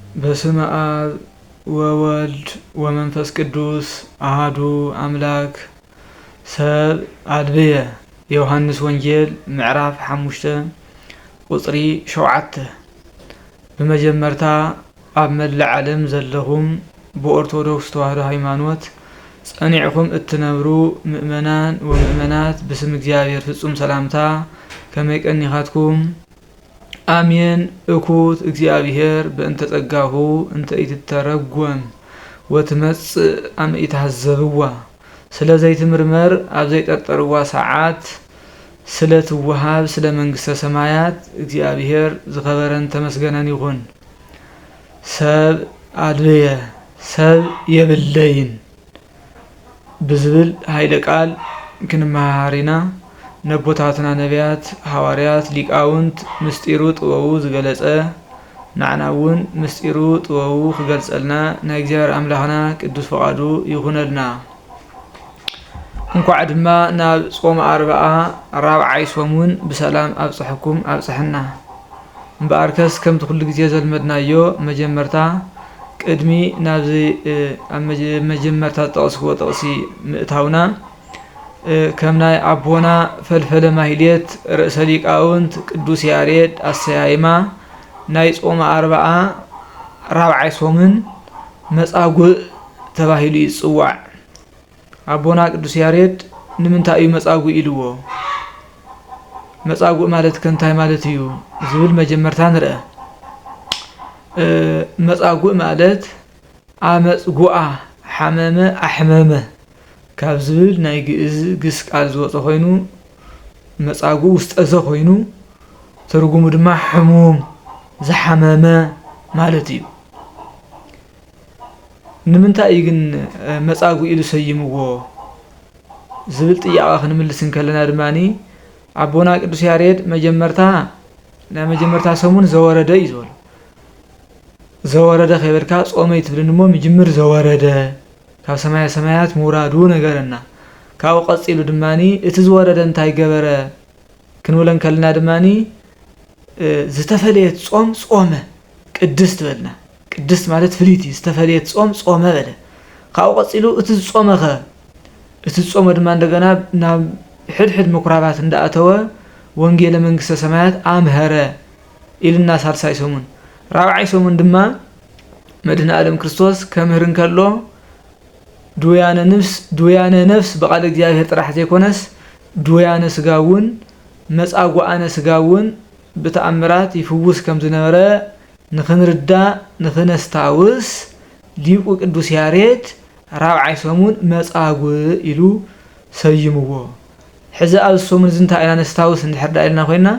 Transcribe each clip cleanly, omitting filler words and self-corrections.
በስመ አብ ወወልድ ወመንፈስ ቅዱስ አሐዱ አምላክ። ሰብ አልብየ የዮሐንስ ወንጌል ምዕራፍ 5 ቁጽሪ 7 በመጀመርታ ኣብ መላእ ዓለም ዘለኹም በኦርቶዶክስ ተዋህዶ ሃይማኖት ጸኒዕኩም እትነብሩ ምእመናን ወምእመናት በስም እግዚአብሔር ፍጹም ሰላምታ ከመይ ቀኒኻትኩም አሜን። እኩት እግዚአብሔር በእንተ ጸጋሁ እንተ ኢትተረጎም ወትመጽእ አመ ኢትሐዘብዋ ስለ ዘይትምርመር ኣብ ዘይጠርጠርዋ ሰዓት ስለ ትወሃብ ስለ መንግስተ ሰማያት እግዚአብሔር ዝኸበረን ተመስገነን ይኹን። ሰብ አልብየ ሰብ የብለይን ብዝብል ኃይለ ቃል ክንመሃሪና ነቦታትና ነቢያት ሐዋርያት ሊቃውንት ምስጢሩ ጥበቡ ዝገለጸ ንዓናውን ምስጢሩ ጥበቡ ክገልጸልና ናይ እግዚአብሔር አምላኽና ቅዱስ ፈቃዱ ይኹነልና። እንኳዕ ድማ ናብ ጾም 40 ሰሙን ብሰላም ኣብጽሕኩም ኣብጽሕና። እምበኣርከስ ከምቲ ኩሉ ግዜ ዘልመድናዮ መጀመርታ ቅድሚ ናብዚ ኣብ መጀመርታ ጠቕስዎ ጠቕሲ ምእታውና ከም ናይ አቦና ፈልፈለ ማህሌት ርእሰ ሊቃውንት ቅዱስ ያሬድ አሰያይማ ናይ ጾም 40 ሰሙን መጻጉዕ ተባሂሉ ይጽዋዕ። አቦና ቅዱስ ያሬድ ንምንታይ እዩ መጻጉዕ ኢልዎ? መጻጉዕ ማለት ከንታይ ማለት እዩ ዝብል መጀመርታ ንርአ። መጻጉዕ ማለት አመጽጉዓ ሓመመ አሕመመ ካብ ዝብል ናይ ግእዝ ግስ ቃል ዝወፀ ኮይኑ መጻጉዕ ውስጠ ዘ ኮይኑ ትርጉሙ ድማ ሕሙም ዝሓመመ ማለት እዩ። ንምንታይ ግን መጻጉዕ ኢሉ ሰይምዎ ዝብል ጥያቄ ክንምልስ እንከለና ድማኒ አቦና ቅዱስ ያሬድ ናይ መጀመርታ ሰሙን ዘወረደ እዩ ዝብሎ። ዘወረደ ከይበልካ ጾመይ ትብል እሞ ምጅምር ዘወረደ ካብ ሰማይ ሰማያት ሙራዱ ነገርና ካብ ቀጽሉ ድማኒ እቲ ዝወረደ እንታይ ገበረ ክንብለን ከልና ድማኒ ዝተፈለየት ጾም ጾመ ቅድስት በልና። ቅድስት ማለት ፍሊቲ ዝተፈለየት ጾም ጾመ በለ። ካብ ቀጽሉ እቲ ዝጾመኸ እቲ ጾመ ድማ እንደገና ናብ ሕድሕድ ምኩራባት እንዳኣተወ ወንጌለ መንግስተ ሰማያት አምሃረ ኢልና ሳልሳይ ሰሙን 4ይ ሰሙን ድማ መድህነ ዓለም ክርስቶስ ከምህርን ከሎ ድውያነ ነፍስ በቃል እግዚአብሔር ጥራሕ ዘይኮነስ ድውያነ ስጋውን መጻጓዓነ ስጋውን ብተአምራት ይፍውስ ከም ዝነበረ ንኽንርዳ ንኽነስታውስ ሊቁ ቅዱስ ያሬድ 4ይ ሰሙን መጻጉዕ ኢሉ ሰይምዎ። ሕዚ ኣብ ሰሙን ዝንታይ ኢና ነስታውስ እንድሕር ዳኢልና ኮይና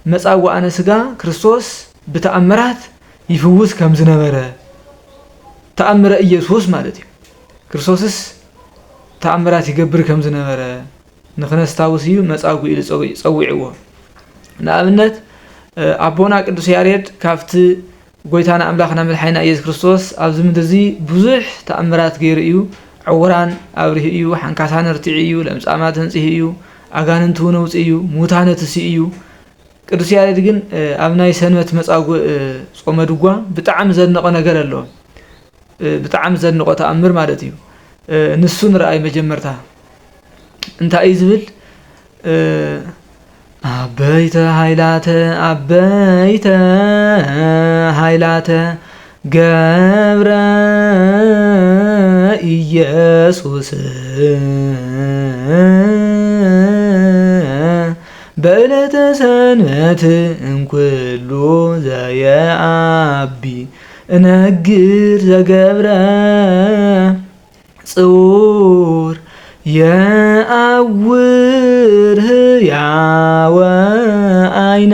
መጻጓዓነ ስጋ ክርስቶስ ብተአምራት ይፍውስ ከም ዝነበረ ተአምረ ኢየሱስ ማለት እዩ። ክርስቶስስ ተአምራት ይገብር ከም ዝነበረ ንኽነስታውስ እዩ መጻጉዕ ኢሉ ጸዊዕዎ። ንኣብነት አቦና ቅዱስ ያሬድ ካብቲ ጎይታና አምላኽና መድሓኒና ኢየሱስ ክርስቶስ ኣብዚ ምድሪ እዚ ብዙሕ ተአምራት ገይሩ እዩ። ዕውራን አብርሂ እዩ፣ ሓንካሳን ርቲዕ እዩ፣ ለምጻማት ህንጽሂ እዩ፣ ኣጋንንት እውን ውፅእ እዩ፣ ሙታነ ትስኢ እዩ። ቅዱስ ያሬድ ግን ኣብ ናይ ሰንበት መጻጉዕ ጾመ ድጓ ብጣዕሚ ዘድንቆ ነገር ኣሎ። ብጣዕሚ ዘድንቆ ተአምር ማለት እዩ። ንሱ ንርአይ መጀመርታ እንታይ ዝብል አበይተ ሃይላተ ገብረ ኢየሱስ በዕለተ ሰንበት እንኩሉ ዘየአቢ እነግር ዘገብረ ጽውር የአውር ህያወ አይነ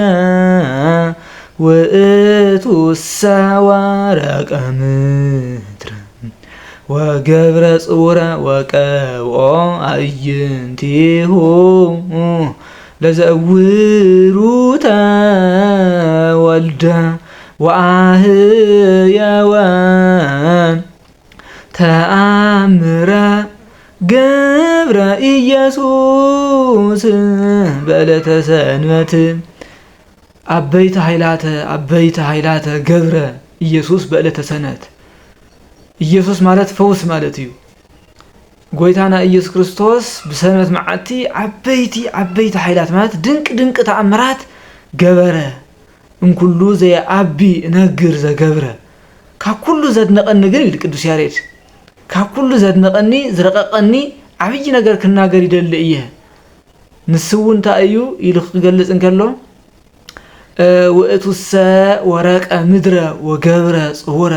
ውእቱ ሰዋረቀ ምድረ ወገብረ ጽውረ ወቀብኦ አዕይንቲሁ ለዘውሩ ተወልደ ወአህየወ ተአምረ ገብረ ኢየሱስ በዕለተ ሰንበት አበይተ ኃይላተ ገብረ ኢየሱስ በእለተ ሰንበት ኢየሱስ ማለት ፈውስ ማለት እዩ ጎይታና ኢየሱስ ክርስቶስ በሰንበት መዓልቲ ዓበይቲ ኃይላት ማለት ድንቅ ተአምራት ገበረ እንኩሉ ዘየአቢ ነግር ዘገብረ ካብ ኩሉ ዘድነቀኒ ግን ይብል ቅዱስ ያሬድ ካብ ኩሉ ዘድነቀኒ ዝረቀቀኒ ዓብይ ነገር ክናገር ይደሊ እየ ንስው እንታይ እዩ ኢሉ ክገልጽ እንከሎ ውእቱሰ ወረቀ ምድረ ወገብረ ጽሁረ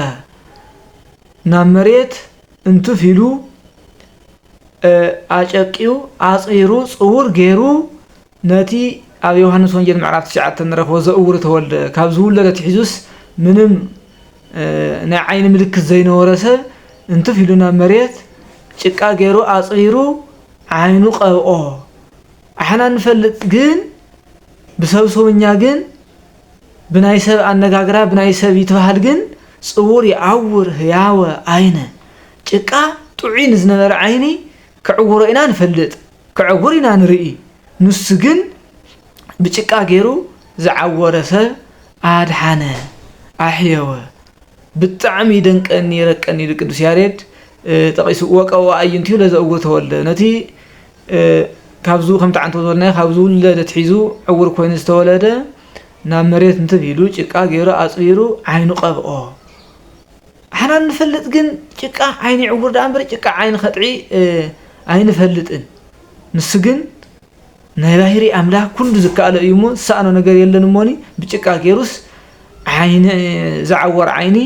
ናብ መሬት እንትፍ ኢሉ አጨቂው አጽይሩ ጽሁር ገይሩ ነቲ ኣብ ዮሐንስ ወንጌል ምዕራፍ 9 ንረክቦ ዘእውር ተወልደ ካብ ዝውለደ ትሒዙስ ምንም ናይ ዓይኒ ምልክት ዘይነበረ ሰብ እንትፍ ኢሉ ናብ መሬት ጭቃ ገይሩ አጽይሩ ዓይኑ ቀብኦ አሕና ንፈልጥ ግን ብሰብሰውኛ ግን ብናይ ሰብ አነጋግራ ብናይ ሰብ ይትባሃል ግን ጽውር ይዓውር ህያወ አይነ ጭቃ ጡዒን ዝነበረ ዓይኒ ክዕውሮ ኢና ንፈልጥ ክዕውር ኢና ንርኢ ንሱ ግን ብጭቃ ገይሩ ዝዓወረ ሰብ አድሓነ አሕየወ ብጣዕሚ ደንቀኒ ይረቀኒ ቅዱስ ያሬድ ጠቂሱ ወቀው አይንቲዩ ለዘእውር ተወልደ ነቲ ካብዙ ከምታ አንተ ወልና ካብዙ ለደት ሒዙ ዕውር ኮይኑ ዝተወለደ ናብ መሬት እንትፍ ኢሉ ጭቃ ገይሩ አጽይሩ ዓይኑ ቀብኦ አሕና ንፈልጥ ግን ጭቃ ዓይኒ ዕውር ዳንበር ጭቃ ዓይኒ ኸጥዒ ኣይንፈልጥን ንሱ ግን ናይ ባህሪ አምላክ ኩሉ ዝካአለ እዩ ሞ ሳእኖ ነገር የለን ሞኒ ብጭቃ ገይሩስ ዓይኒ ዝዓወር ዓይኒ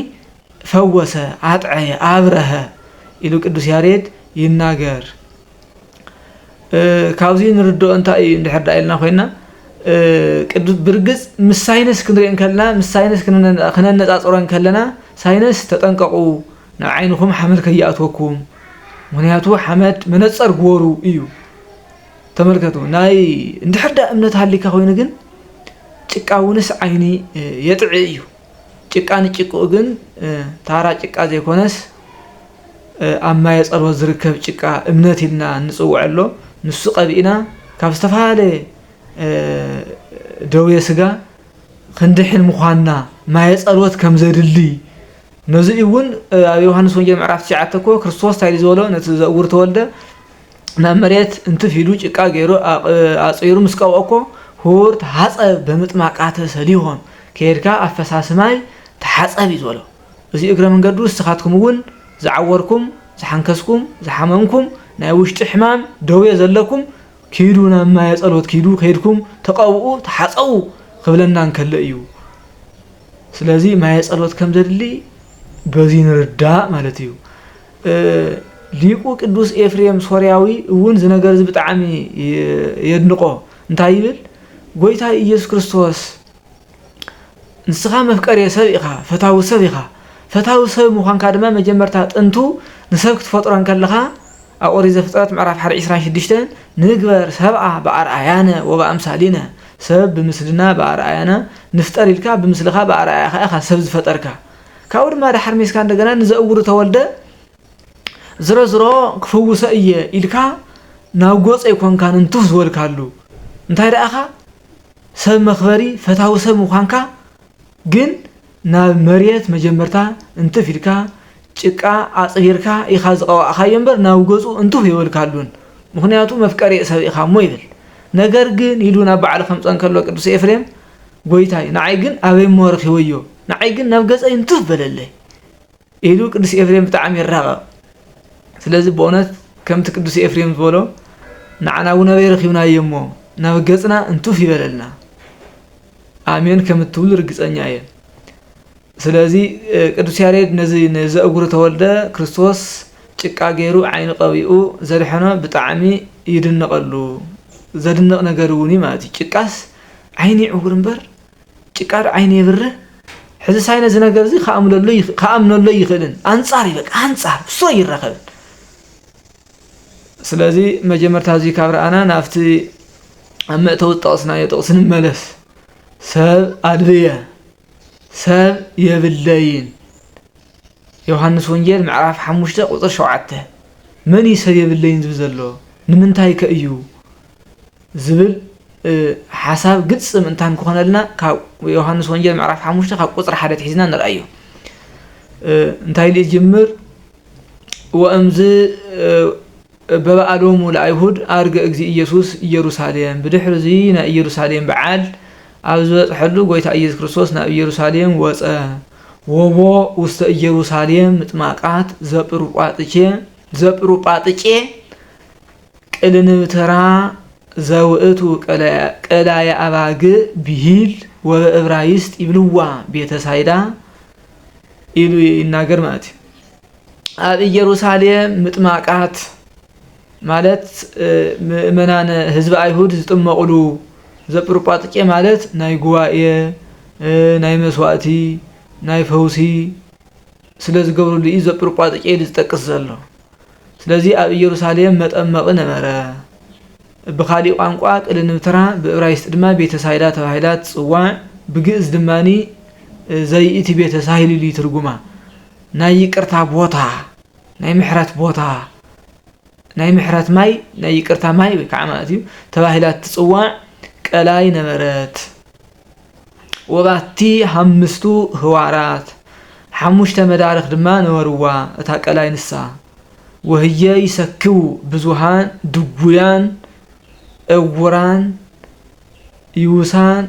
ፈወሰ አጥዐየ አብረኸ ኢሉ ቅዱስ ያሬድ ይናገር ካብዚ ንርድኦ እንታይ እንድሕር ዳኢልና ኮይና ቅዱስ ብርግጽ ምሳይነስ ክንሪእን ከለና ምሳይነስ ክነነጻጽሮን ከለና ሳይነስ ተጠንቀቁ ናብ ዓይንኩም ሓመድ ከይኣትወኩም ምክንያቱ ሓመድ መነጸር ግበሩ እዩ ተመልከቱ ናይ እንድሕር ዳ እምነት ሃሊካ ኮይኑ ግን ጭቃውንስ ዓይኒ የጥዕ እዩ ጭቃ ንጭቁ ግን ታራ ጭቃ ዘይኮነስ ኣብ ማይ ጸሎት ዝርከብ ጭቃ እምነት ኢልና ንጽውዐሎ ንሱ ቀቢእና ካብ ዝተፋለ ደዌ ስጋ ክንድሕን ምዃንና ማይ ጸሎት ከም ዘድሊ ነዚ እውን ኣብ ዮሐንስ ወንጌል ምዕራፍ 9 እኮ ክርስቶስ ታይሊ ዝበሎ ነቲ ዘእውር ተወልደ ናብ መሬት እንትፍ ኢሉ ጭቃ ገይሩ አጽይሩ ምስ ቀብኦኮ ሁር ተሓጸብ በምጥማቃተ ሰሊሆም ከይድካ ኣብ ፈሳሲ ማይ ተሓጸብ እዩ ዝበሎ እዚ እግረ መንገዱ ንስኻትኩም እውን ዝዓወርኩም ዝሓንከስኩም ዝሓመምኩም ናይ ውሽጢ ሕማም ደዌ ዘለኩም ኪዱ ናብ ማይ ጸሎት ኪዱ ከይድኩም ተቀብኡ ተሓጸቡ ክብለና እንከለ እዩ ስለዚ ማይ ጸሎት ከም ዘድሊ በዚ ንርዳ ማለት እዩ ሊቁ ቅዱስ ኤፍሬም ሶርያዊ እውን ዝነገር ብጣዕሚ የድንቆ እንታይ ይብል ጎይታ ኢየሱስ ክርስቶስ ንስኻ መፍቀሪ ሰብ ኢኻ ፈታዊ ሰብ ኢኻ ፈታዊ ሰብ ምዃንካ ድማ መጀመርታ ጥንቱ ንሰብ ክትፈጥሮን ከለኻ ኣብ ኦሪት ዘፍጥረት ምዕራፍ 26 ንግበር ሰብአ በአርአያነ ወበአምሳሊነ ሰብ ብምስልና በአርአያና ንፍጠር ኢልካ ብምስልኻ በአርአያኻ ኢኻ ሰብ ዝፈጠርካ ካብኡ ድማ ድሓር ሜስካ እንደገና ንዘእውር ተወልደ ዝረዝሮ ክፈውሰ እየ ኢልካ ናብ ጎፀ ይኮንካን እንትፍ ዝበልካሉ እንታይ ደኣኻ ሰብ መኽበሪ ፈታዊ ሰብ ምዃንካ ግን ናብ መሬት መጀመርታ እንትፍ ኢልካ ጭቃ አጽቢርካ ኢኻ ዝቀዋእኻዮ እምበር ናብ ጎፁ እንትፍ ይበልካሉን ምክንያቱ መፍቀሪ ሰብ ኢኻ ሞ ይብል ነገር ግን ኢሉ ናብ በዓል ከምፀን ከሎ ቅዱስ ኤፍሬም ጎይታይ ንዓይ ግን ኣበይ መርኺወዮ ንዓይ ግን ናብ ገፀይ እንትፍ በለለይ ኢሉ ቅዱስ ኤፍሬም ብጣዕሚ ይራቐቕ ስለዚ በእውነት ከምቲ ቅዱስ ኤፍሬም ዝበሎ ንዓና እውን ኣበይ ረኺብናዮ እሞ ናብ ገፅና እንትፍ ይበለልና አሜን ከም እትብል ርግፀኛ እየ ስለዚ ቅዱስ ያሬድ ነዚ ዘእውር ተወልደ ክርስቶስ ጭቃ ገይሩ ዓይኑ ቀቢኡ ዘድሐኖ ብጣዕሚ ይድነቀሉ ዘድንቕ ነገር እውን ማለት ጭቃስ ዓይኒ ዕውር እምበር ጭቃ ዓይኒ ይብርህ ሕዚ ሳይነስ ነገር እዚ ከኣምነሎ ይኽእልን አንጻር ይበቃ አንጻር እሱ ይረኸብ ስለዚ መጀመርታ እዚ ካብ ረኣና ናብቲ ኣብ መእተዊ ጠቕስናዮ ጥቕሲ ንመለስ ሰብ ኣድልየ ሰብ የብለይን ዮሐንስ ወንጌል ምዕራፍ 5 ቁጥር 7 መን ሰብ የብለይን ዝብል ዘሎ ንምንታይ ከእዩ ዝብል ሓሳብ ግልጽ ምንታን ክኾነልና ካብ ዮሐንስ ወንጌል ምዕራፍ 5 ካብ ቁጥር 1 ሒዝና ንርአዮ እንታይ ልጅምር ወእምዝ በበዓሎሙ ለአይሁድ አርገ እግዚእ ኢየሱስ ኢየሩሳሌም ብድሕሪ እዚ ናይ ኢየሩሳሌም በዓል ኣብ ዝበፅሐሉ ጎይታ ኢየሱስ ክርስቶስ ናብ ኢየሩሳሌም ወፀ ወቦ ውስተ ኢየሩሳሌም ምጥማቃት ዘጵሩጳጥጬ ቅልንብተራ ዘውእቱ ቀላየ አባግ ብሂል ወበዕብራይስጥ ይብልዋ ቤተ ሳይዳ ኢሉ ይናገር ማለት እዩ። ኣብ ኢየሩሳሌም ምጥማቃት ማለት ምእመናን ህዝቢ አይሁድ ዝጥመቁሉ ዘጵሩጳጥጬ ማለት ናይ ጉባኤ ናይ መስዋእቲ ናይ ፈውሲ ስለዝገብሩሉ እዩ ዘጵሩጳጥጬ ዝጠቅስ ዘሎ። ስለዚ ኣብ ኢየሩሳሌም መጠመቕ ነበረ። ብኻሊእ ቋንቋ ቅልንብተራ ብዕብራይስጥ ድማ ቤተ ሳይዳ ተባሂላ ትፅዋዕ ብግእዝ ድማኒ ዘይእቲ ቤተ ሳይል ኢሉ ትርጉማ ናይ ይቅርታ ቦታ ናይ ምሕረት ቦታ ናይ ምሕረት ማይ ናይ ይቅርታ ማይ ወይ ከዓ ማለት እዩ ተባሂላ ትፅዋዕ ቀላይ ነበረት። ወባቲ ሓሙሽቱ ህዋራት ሓሙሽተ መዳርኽ ድማ ነበርዋ እታ ቀላይ ንሳ ወህየ ይሰክቡ ብዙሃን ድጉያን እውራን ይውሳን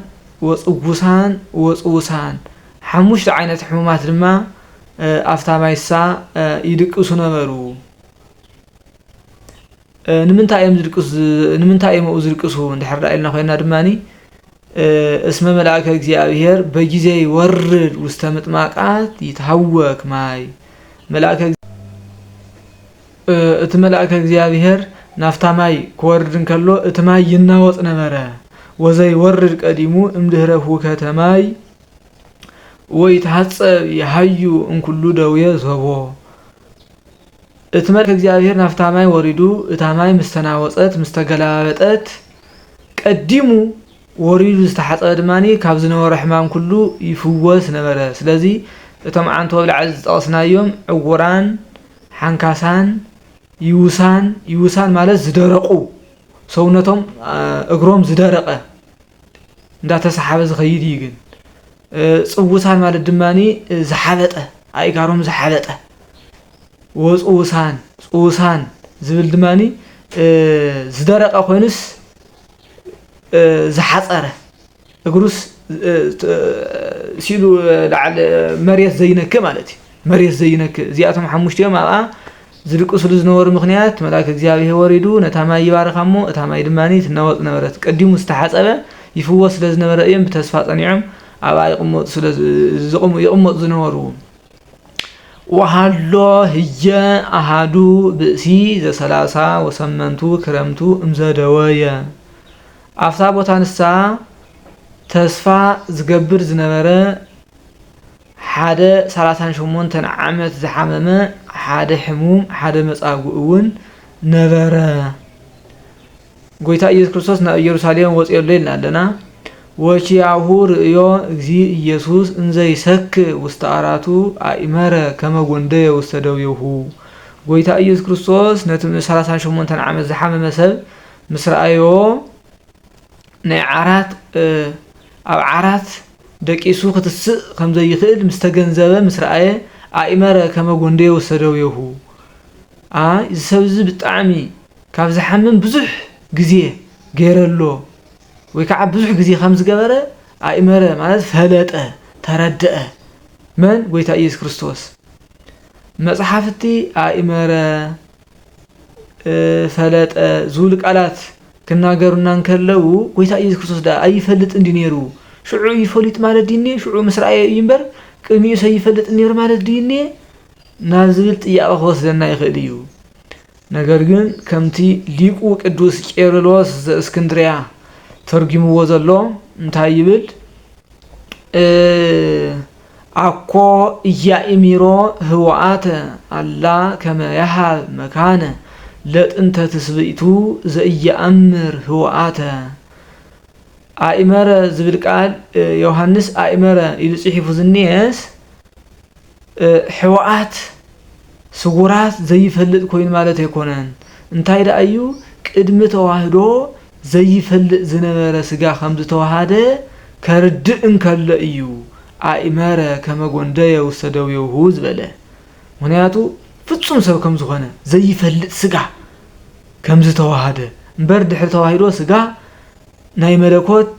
ወፅጉሳን ወፅውሳን ሓሙሽተ ዓይነት ሕሙማት ድማ ኣፍታ ማይሳ ይድቅሱ ነበሩ። ንምንታይ እዮም ዝድቅሱ እንድሕር ኢልና ኮይና ድማኒ እስመ መልአከ እግዚአብሔር በጊዜ ይወርድ ውስተ ምጥማቃት ይትሃወክ ማይ እቲ መልአከ እግዚአብሔር ናፍታ ማይ ክወርድ እንከሎ እቲ ማይ ይናወጥ ነበረ። ወዘይወርድ ቀዲሙ እምድህረ ሁከተ ማይ ወይትሐፀብ ይሃዩ እንኩሉ ደውየ ዘቦ እቲ መልአከ እግዚአብሔር ናፍታ ማይ ወሪዱ እታ ማይ ምስተናወፀት ምስተገላበጠት ቀዲሙ ወሪዱ ዝተሓፀበ ድማኒ ካብ ዝነበረ ሕማም ኩሉ ይፍወስ ነበረ። ስለዚ እቶም ዓንቶ ብላዕሊ ዝጠቐስናዮም ዕውራን ሓንካሳን ይውሳን ማለት ዝደረቁ ሰውነቶም እግሮም ዝደረቀ እንዳተሰሓበ ዝኸይድ እዩ። ግን ፅውሳን ማለት ድማኒ ዝሓበጠ ኣእጋሮም ዝሓበጠ ወፅውሳን ዝብል ድማኒ ዝደረቀ ኮይኑስ ዝሓፀረ እግሩስ ሲሉ ላዕለ መሬት ዘይነክእ ማለት እዩ። መሬት ዘይነክእ እዚኣቶም ሓሙሽቲኦም ኣብኣ ዝድቅሱሉ ዝነበሩ ምክንያት መልአከ እግዚአብሔር ወሪዱ ነታ ማይ ይባርኻ እሞ እታ ማይ ድማኒ ትናወጥ ነበረት። ቀዲሙ ዝተሓፀበ ይፍወስ ስለዝነበረ እዮም ብተስፋ ፀኒዖም ኣብኣ ይቕመጡ ዝነበሩ። ወሃሎ ህየ ኣሃዱ ብእሲ ዘሰላሳ ወሰመንቱ ክረምቱ እምዘደወየ ኣብታ ቦታ ንሳ ተስፋ ዝገብር ዝነበረ ሓደ 38 ዓመት ዝሓመመ ሓደ ሕሙም ሓደ መጻጉዕ እውን ነበረ። ጎይታ ኢየሱስ ክርስቶስ ናብ ኢየሩሳሌም ወፂኡሎ ኢልና ኣለና። ወቺያሁ ርእዮ እግዚ ኢየሱስ እንዘ ይሰክእ ውስተ ዓራቱ ኣእመረ ከመ ጐንደየ ውስተ ደዌሁ። ጎይታ ኢየሱስ ክርስቶስ ነቲ 38 ዓመት ዝሓመመ ሰብ ምስ ረኣዮ ናይ ዓራት ኣብ ዓራት ደቂሱ ክትስእ ከም ዘይኽእል ምስ ተገንዘበ ምስ ረኣየ ኣእመረ ከመ ጐንደየ ውስተ ደዌሁ። እዚ ሰብ እዚ ብጣዕሚ ካብ ዝሓምም ብዙሕ ግዜ ገይረሎ ወይ ከዓ ብዙሕ ግዜ ከም ዝገበረ ኣእመረ ማለት ፈለጠ ተረድአ። መን? ጎይታ ኢየሱስ ክርስቶስ። መፅሓፍቲ ኣእመረ ፈለጠ ዝብሉ ቃላት ክናገሩና እንከለው ጎይታ ኢየሱስ ክርስቶስ ዳ ኣይፈልጥ እንዲ ነይሩ። ሽዑ ይፈሊጥ ማለት ድኔ ሽዑ ምስ ረኣየ እዩ እምበር ቅድሚኡ ሰይፈልጥ ነይሩ ማለት ድኔ ናብ ዝብል ጥያቄ ክወስደና ይኽእል እዩ። ነገር ግን ከምቲ ሊቁ ቅዱስ ቄርሎስ ዘእስክንድርያ ተርጊምዎ ዘሎ እንታይ ይብል? አኮ እያእሚሮ ህወአተ አላ ከመ ያሃብ መካነ ለጥንተ ትስብእቱ ዘእያእምር ህወአተ። አእመረ ዝብል ቃል ዮሐንስ አእመረ ኢሉ ጽሒፉ ዝኔስ ሕወአት ስጉራት ዘይፈልጥ ኮይኑ ማለት አይኮነን። እንታይ ዳ እዩ? ቅድሚ ተዋህዶ ዘይፈልጥ ዝነበረ ስጋ ከም ዝተዋሃደ ከርድእ እንከሎ እዩ አእመረ ከመጎንደየ ውስተ ደዌሁ ዝበለ ምክንያቱ ፍጹም ሰብ ከም ዝኾነ ዘይፈልጥ ስጋ ከም ዝተዋሃደ እምበር ድሕሪ ተዋሂዶ ስጋ ናይ መለኮት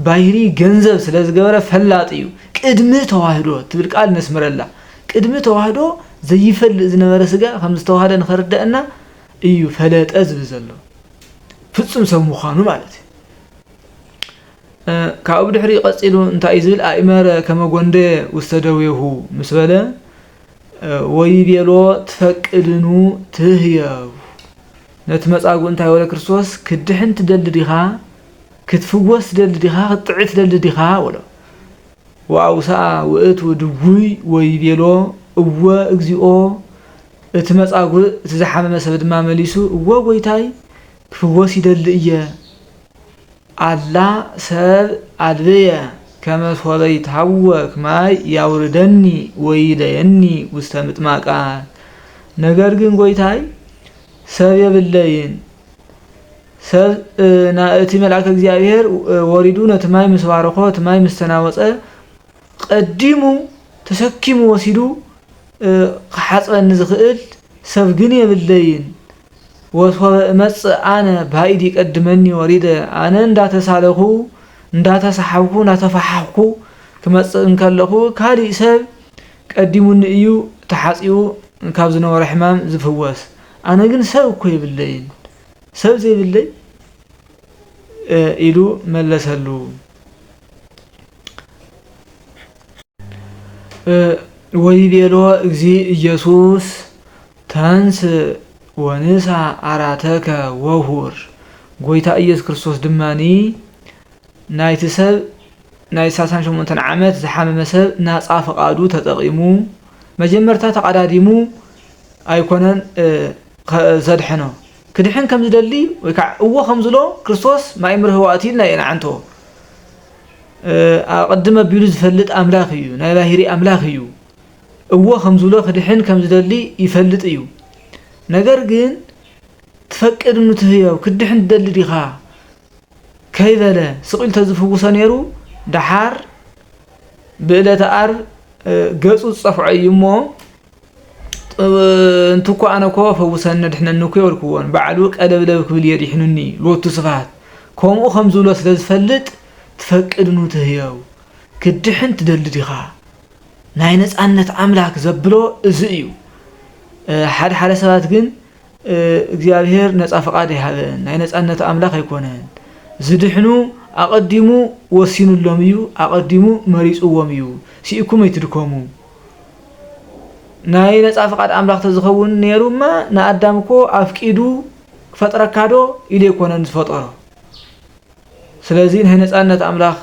ባሕሪ ገንዘብ ስለ ዝገበረ ፈላጥ እዩ ቅድሚ ተዋሂዶ ትብል ቃል ነስምረላ ቅድሚ ተዋሂዶ ዘይፈልጥ ዝነበረ ስጋ ከም ዝተዋሃደ ንኸርደአና እዩ ፈለጠ ዝብል ዘሎ ፍጹም ሰብ ምዃኑ ማለት ካብኡ ድሕሪ ቀፂሉ እንታይ ዝብል አእመረ ከመጎንደየ ውስተ ደዌሁ ምስ በለ ወይቤሎ ትፈቅድኑ ትህየው ነቲ መጻጉዕ እንታይ ወለ ክርስቶስ ክድሕን ትደሊ ዲኻ ክትፍወስ ትደሊ ዲኻ ክትጥዕ ትደሊ ዲኻ ወሎ ወአውስአ ውእቱ ድውይ ወይቤሎ እወ እግዚኦ እቲ መጻጉዕ እቲ ዝሓመመ ሰብ ድማ መሊሱ እወ ጎይታይ ክፍወስ ይደሊ እየ አላ ሰብ አልብየ ከመ ሶበይ ታወክ ማይ ያውርደኒ ወይለየኒ ውስተ ምጥማቃ ነገር ግን ጎይታይ ሰብ የብለይን ሰብ እቲ መልአክ እግዚአብሔር ወሪዱ ነቲ ማይ ምስ ባረኾ እቲ ማይ ምስ ተናወፀ ቀዲሙ ተሰኪሙ ወሲዱ ክሓፅበኒ ዝኽእል ሰብ ግን የብለይን ወሶበ እመጽእ አነ ባይድ ይቀድመኒ ወሪደ አነ እንዳተሳለኹ እንዳተሰሓብኩ እንዳተፋሓኩ ክመጽእ እንከለኹ ካሊእ ሰብ ቀዲሙኒ እዩ ተሓፂኡ ካብ ዝነበረ ሕማም ዝፍወስ አነ ግን ሰብ እኮ የብለይን ሰብ ዘይብለይ ኢሉ መለሰሉ ወይቤሎ እግዚ ኢየሱስ ተንስ ወንሳ አራተከ ወሁር ጎይታ ኢየሱስ ክርስቶስ ድማኒ ናይቲ ሰብ ናይ 68 ዓመት ዝሓመመ ሰብ ናፃ ፈቃዱ ተጠቂሙ መጀመርታ ተቀዳዲሙ ኣይኮነን ዘድሕኖ ክድሕን ከም ዝደሊ ወይ ከዓ እዎ ከም ዝሎ ክርስቶስ ማእምር ህዋእቲ ኢልና የናዓንቶ አቀድመ ቢሉ ዝፈልጥ አምላኽ እዩ ናይ ባሕሪ አምላኽ እዩ እዎ ከም ዝሎ ክድሕን ከም ዝደሊ ይፈልጥ እዩ ነገር ግን ትፈቅድ ንትህየው ክድሕን ትደሊ ዲኻ ከይበለ ስቂል ተዝፍውሰ ነይሩ ደሓር ብእለተ ዓርብ ገጹ ዝፀፍዖ እዩ እሞ እንትኳ ኣነኮ ፈውሰኒ ድሕነኒ እኮ ይበልክዎን ባዕሉ ቀለብለብ ክብል የዲሕኑኒ ሎቱ ስብሃት ከምኡ ከም ዝብሎ ስለ ዝፈልጥ ትፈቅድ ንትህየው ክድሕን ትደሊ ዲኻ ናይ ነፃነት አምላክ ዘብሎ እዚ እዩ ሓደ ሰባት ግን እግዚአብሔር ነፃ ፈቃድ ይሃበን ናይ ነፃነት አምላክ ኣይኮነን ዝድሕኑ አቀዲሙ ወሲኑሎም እዩ አቀዲሙ መሪፅዎም እዩ ሲኢኩም ኣይትድከሙ ናይ ነፃ ፈቃድ አምላክ ተዝኸውን ነይሩማ ንአዳም እኮ አፍቂዱ ፈጥረካዶ ኢሉ ይኮነን ዝፈጠሮ ስለዚ ናይ ነፃነት አምላክ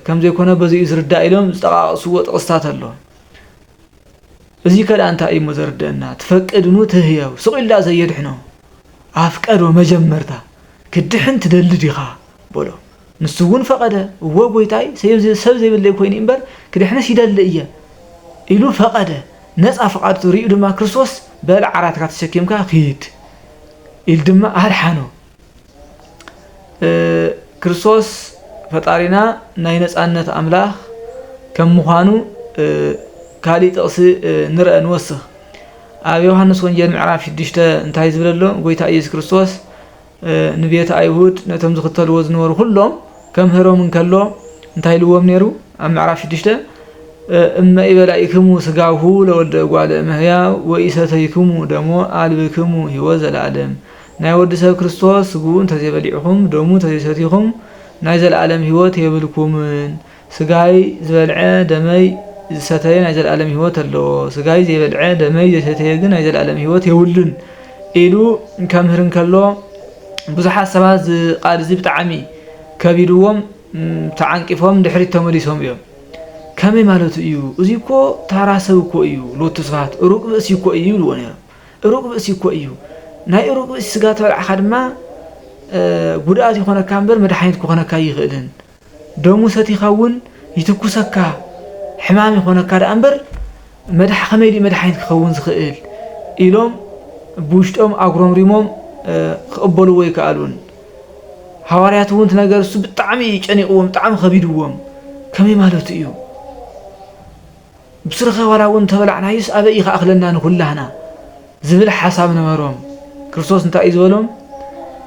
ከም ዘይኮነ በዚኡ ዝርዳእ ኢሎም ዝጠቃቅስዎ ጥቅስታት ኣሎ እዚ ከዳ እንታይ እዩ መዘርደና ትፈቅድኑ ትህየው ስቂልዳ ዘየድሕኖ አፍቀዶ መጀመርታ ክድሕን ትደሊ ዲኻ ብሎ ንሱ እውን ፈቀደ እዎ ጎይታይ ሰብ ዘይብለይ ኮይኑ እምበር ክድሕንስ ይደሊ እየ ኢሉ ፈቀደ ነፃ ፈቃድ ትሪኡ ድማ ክርስቶስ በል ዓራትካ ተሸኪምካ ኺድ ኢል ድማ አድሓኖ ክርስቶስ ፈጣሪና ናይ ነፃነት አምላኽ ከም ምዃኑ ካሊእ ጥቕሲ ንርአ ንወስኽ ኣብ ዮሃንስ ወንጌል ምዕራፍ 6 እንታይ ዝብለሎ ጎይታ ኢየሱስ ክርስቶስ ንቤተ አይሁድ ነቶም ዝኽተልዎ ዝነበሩ ኩሎም ከም ህሮም እንከሎ እንታይ ልዎም ነይሩ ኣብ ምዕራፍ 6 እመ ኢበላኢክሙ ስጋሁ ለወልደ እጓለ እመሕያው ወኢሰተይክሙ ደሞ አልብክሙ ሕይወት ዘለዓለም ናይ ወዲ ሰብ ክርስቶስ ስግኡ እንተዘይበሊዕኹም ደሙ እንተዘይሰቲኹም ናይ ዘለዓለም ሕይወት የብልኩምን ስጋይ ዝበልዐ ደመይ ዝሰተየ ናይ ዘለዓለም ሕይወት ኣለዎ ስጋይ ዘይበልዐ ደመይ ዘይሰተየ ግን ናይ ዘለዓለም ሕይወት የብሉን ኢሉ ከምህር እንከሎ ብዙሓት ሰባት ቃል እዚ ብጣዕሚ ከቢድዎም ተዓንቂፎም ድሕሪት ተመሊሶም እዮም ከመይ ማለት እዩ እዚ እኮ ታራ ሰብ እኮ እዩ ሎቱ ስብሃት ሩቅ ብእሲ እኮ እዩ ይብልዎ ነይሮም ሩቅ ብእሲ እኮ እዩ ናይ ሩቅ ብእሲ ስጋ ተበልዓኻ ድማ ጉድኣት ይኾነካ እምበር መድሓኒት ክኾነካ ይኽእልን ደሙ ሰቲኻ እውን ይትኩሰካ ሕማም ይኾነካ ዳ እምበር ከመይ ድዩ መድሓኒት ክኸውን ዝኽእል ኢሎም ብውሽጦም ኣጉረምሪሞም ክቕበልዎ ይከኣሉን ሃዋርያት እውን እቲ ነገር እሱ ብጣዕሚ ጨኒቕዎም ብጣዕሚ ከቢድዎም ከመይ ማለት እዩ بسرخه ولا ون تبلعنا يس أبي إخ أخلنا نكلهنا زبل حساب نمرهم كريستوس انت إزولهم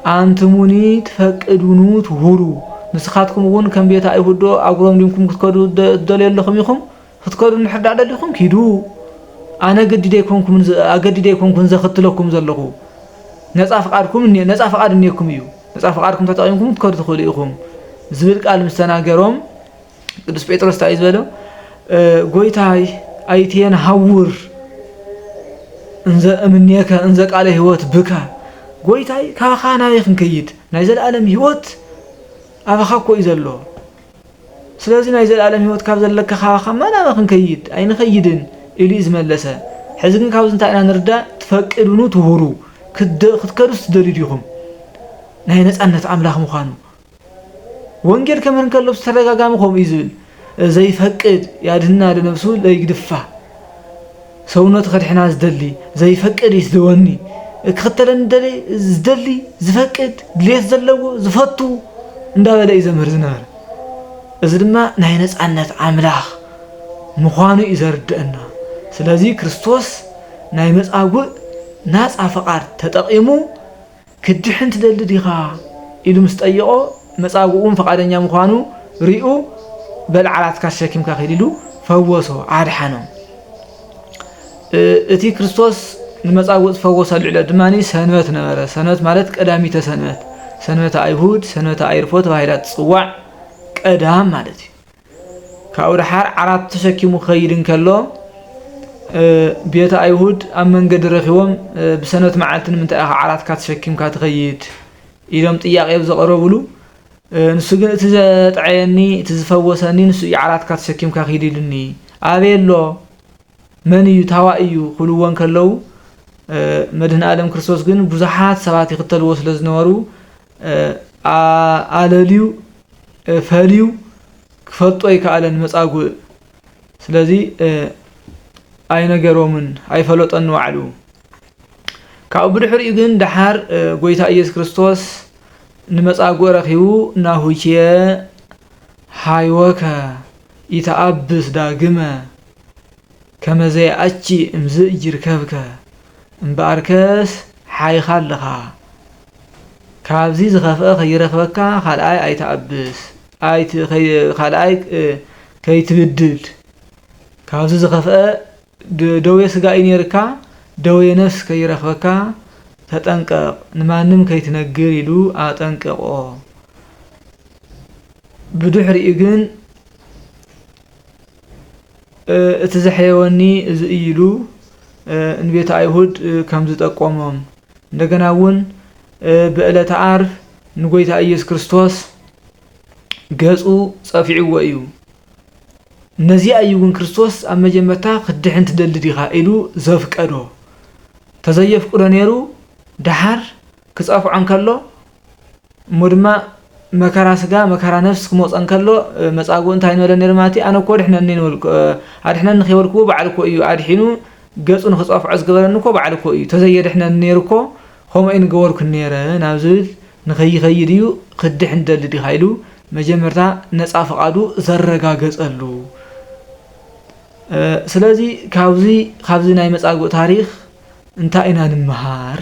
أنتموني تفقدونو تهورو نسخاتكم ون كم بيتا أيهودو أقولهم ليكم تكودوا الدليل لكم يخم تكودوا نحد على لكم كيدو أنا قد ديكم كن زخت لكم زلقو نصاف قاركم إني نصاف قار إنيكم يو نصاف قاركم تتعينكم تكودوا تخليكم زبل قال مستناجرهم قدس بيتروس تعيز بلو قويتاي أيتين هور انزا أمنيك انزاك على هوات بكا قويتاي كاخانا يخن كيد نايزل العالم هوات أبخاكو إزلو سلازي نايزل العالم هوات كابزل لك خاخا ما لا يخن كيد أين خيدن إلي إزمالسا حزقن كابزن تاعنا نردا تفكرونو تهورو كدكدوس تدريديهم ناي نصانت أملاخ مخانو ወንጌል ከመን ከለብ ተረጋጋም ቆም ይዝል ዘይፈቅድ ያድና ለነፍሱ ለይግድፋ ሰውነት ከድሕና ዝደሊ ዘይፈቅድ ይስደወኒ እከተለን ደለ ዝደሊ ዝፈቅድ ድሌት ዘለዎ ዝፈቱ እንዳበለ ይዘምር ዝነበረ እዚ ድማ ናይ ነጻነት አምላኽ ምዃኑ ይዘርድአና ስለዚ ክርስቶስ ናይ መጻጉዕ ናጻ ፈቃድ ተጠቂሙ ክድሕን ትደሊ ዲኻ ኢሉ ምስጠይቆ መጻጉዑን ፈቃደኛ ምዃኑ ሪኡ በልዓላት ካሸኪም ካኺዲሉ ፈወሶ አድሓኖም እቲ ክርስቶስ ንመጻጉዕ ፈወሰሉ ዕለት ድማኒ ሰንበት ነበረ ሰንበት ማለት ቀዳሚተ ሰንበት ሰንበተ አይሁድ ሰንበተ አይርፎ ተባሂላ ትጽዋዕ ቀዳም ማለት እዩ ካብ ድሓር ዓራት ተሸኪሙ ኸይድን ከሎ ቤተ አይሁድ ኣብ መንገዲ ረኺቦም ብሰንበት መዓልትን ምንታይ ዓራት ካትሸኪምካ ትኸይድ ኢሎም ጥያቄ ዘቕረቡሉ ንሱ ግን እቲ ዘጥዓየኒ እቲ ዝፈወሰኒ ንሱ ዓራት ካትሸኪምካ ኺድልኒ ኣቤሎ መን እዩ ታዋ እዩ ኩልዎን ከለው መድህን ዓለም ክርስቶስ ግን ብዙሓት ሰባት ይኽተልዎ ስለ ዝነበሩ ኣለልዩ ፈልዩ ክፈልጦ ይከኣለን መጻጉዕ ስለዚ ኣይነገሮምን ኣይፈለጦን ዋዕሉ ካብ ብድሕሪኡ ግን ድሓር ጎይታ ኢየሱስ ክርስቶስ ንመጻጉዕ ረኺቡ ናሁቼ ሃይወከ ኢተአብስ ዳግመ ከመዘይ አቺ እምዝ ይርከብከ እምባርከስ ሓይኻ ኣለኻ ካብዚ ዝኸፍአ ኸይረኽበካ ካልኣይ ኣይተአብስ ካልኣይ ከይትብድል ካብዚ ዝኸፍአ ደዌ ስጋ እዩ ነርካ ደዌ ነፍስ ከይረኽበካ ተጠንቀቕ ንማንም ከይትነግር ኢሉ አጠንቀቆ ብድሕሪኡ ግን እቲ ዘሕየወኒ እዚ ኢሉ ንቤተ አይሁድ ከም ዝጠቆሞም እንደገና እውን በዕለተ ዓርብ ንጎይታ ኢየሱስ ክርስቶስ ገጹ ጸፊዕዎ እዩ ነዚያ እዩ ግን ክርስቶስ ኣብ መጀመርታ ክድሕን ትደሊ ዲኻ ኢሉ ዘፍቀዶ ተዘየፍቅዶ ነይሩ ድሓር ክጻፍዖን ከሎ ሞድማ መከራ ስጋ መከራ ነፍስ ክሞፀን ከሎ መጻጉዕ እንታይ ንበለ ነይሩ ማለት ኣነ እኮ ድሕነኒ ንበልኩ ኣድሕነኒ ኸይበልኩ በዓል እኮ እዩ ኣድሒኑ ገጹን ክጻፍዖ ዝገበረኒ እኮ በዓል እኮ እዩ ተዘየድሕነኒ ነይሩ እኮ ከምኡ ንገበርኩ ነይረ ናብ ዝብል ንኸይኸይድ እዩ ክድሕን ትደሊ ዲኻ ኢሉ መጀመርታ ነፃ ፈቃዱ ዘረጋገጸሉ ስለዚ ካብዚ ናይ መጻጉዕ ታሪኽ እንታይ ኢና ንምሃር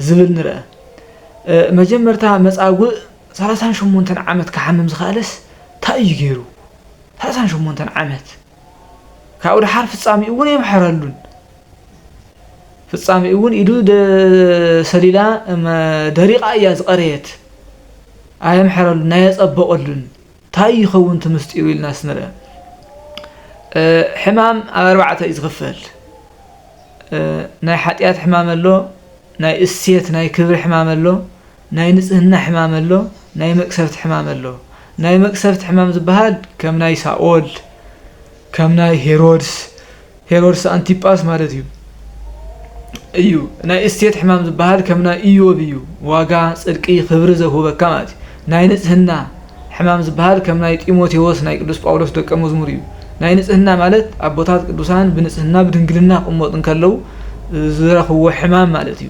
ዝብል ንርአ መጀመርታ መጻጉዕ 38 ዓመት ከሓምም ዝኻለስ እንታይ እዩ ገይሩ 38 ዓመት ካብኡ ድሓር ፍጻሜኡ እውን የምሕረሉን ፍጻሜኡ እውን ኢዱ ሰሊላ ደሪቓ እያ ዝቐረየት ኣየምሕረሉን ናይ የጸበቐሉን እንታይ ይኸውን ትምስጢሩ ኢልና ስንርአ ሕማም ኣብ 4 እዩ ዝኽፈል ናይ ሓጢኣት ሕማም ኣሎ ናይ እሴት ናይ ክብሪ ሕማም ኣሎ ናይ ንጽህና ሕማም ኣሎ ናይ መቅሰፍት ሕማም ኣሎ ናይ መቅሰፍት ሕማም ዝበሃል ከም ናይ ሳኦል ከም ናይ ሄሮድስ አንቲጳስ ማለት እዩ ናይ እሴት ሕማም ዝበሃል ከም ናይ ኢዮብ እዩ ዋጋ ጽድቂ ክብሪ ዘሁበካ ማለት ናይ ንጽህና ሕማም ዝበሃል ከም ናይ ጢሞቴዎስ ናይ ቅዱስ ጳውሎስ ደቀ መዝሙር እዩ ናይ ንጽህና ማለት ኣቦታት ቅዱሳን ብንጽህና ብድንግልና ቅሞጥን ከለው ዝረኽብዎ ሕማም ማለት እዩ